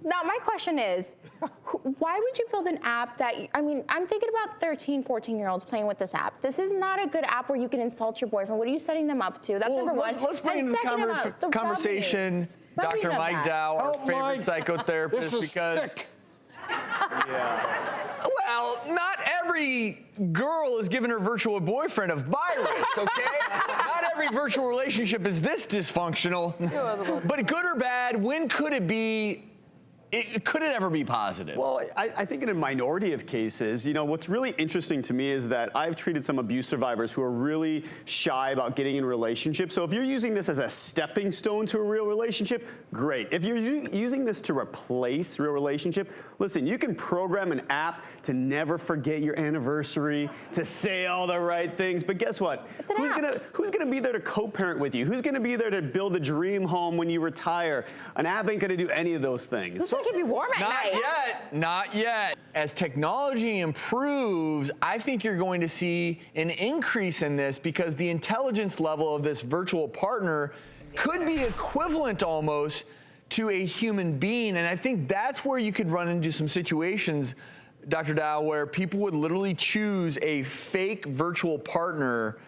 Now, my question is, why would you build an app that, I mean, I'm thinking about 13, 14-year-olds playing with this app. This is not a good app where you can insult your boyfriend. What are you setting them up to? That's number one. Let's bring into the conversation Dr. Mike Dow, our favorite psychotherapist, because sick. Yeah. Well, not every girl is giving her virtual boyfriend a virus, okay? Not every virtual relationship is this dysfunctional. But good or bad, when could it be? Could it ever be positive? Well, I think in a minority of cases, you know, what's really interesting to me is that I've treated some abuse survivors who are really shy about getting in relationships. So if you're using this as a stepping stone to a real relationship, great. If you're using this to replace real relationship, listen, you can program an app to never forget your anniversary, to say all the right things, but guess what? Who's gonna be there to co-parent with you? Who's gonna be there to build a dream home when you retire? An app ain't gonna do any of those things. Keep you warm at night. Not yet. As technology improves, I think you're going to see an increase in this because the intelligence level of this virtual partner could be equivalent almost to a human being. And I think that's where you could run into some situations, Dr. Dow, where people would literally choose a fake virtual partner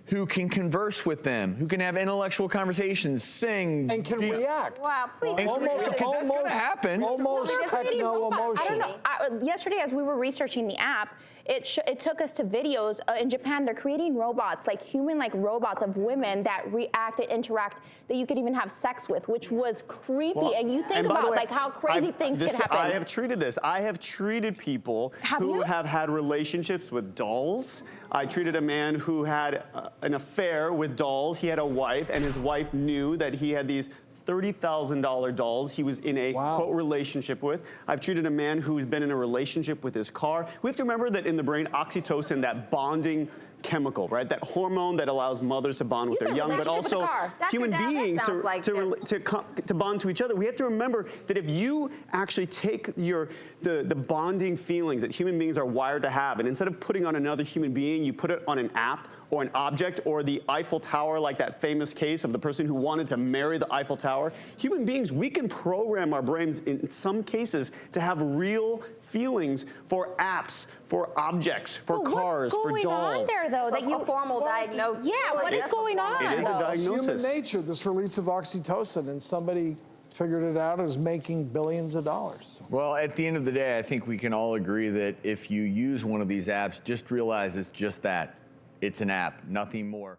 who can converse with them, who can have intellectual conversations, sing, and can react. Wow, please. Because that's going to happen. Almost techno-emotional. I don't know. Yesterday, as we were researching the app, it took us to videos. In Japan, they're creating robots, like human-like robots of women that react and interact, that you could even have sex with, which was creepy. Well, and you think about like how crazy things can happen. I have treated this. I have treated people who have had relationships with dolls. I treated a man who had an affair with dolls. He had a wife, and his wife knew that he had these $30,000 dolls he was in a quote relationship with. I've treated a man who's been in a relationship with his car. We have to remember that in the brain, oxytocin, that bonding chemical, right? That hormone that allows mothers to bond with their young, but also human beings to bond to each other. We have to remember that if you actually take the bonding feelings that human beings are wired to have, and instead of putting on another human being, you put it on an app or an object or the Eiffel Tower, like that famous case of the person who wanted to marry the Eiffel Tower. Human beings, we can program our brains in some cases to have real feelings for apps, for objects, for cars, for dolls. What's going on there, though? That a formal diagnosis. Yeah, what is going on? It is a diagnosis. It's human nature, this release of oxytocin, and somebody figured it out and is making billions of dollars. Well, at the end of the day, I think we can all agree that if you use one of these apps, just realize it's just that. It's an app, nothing more.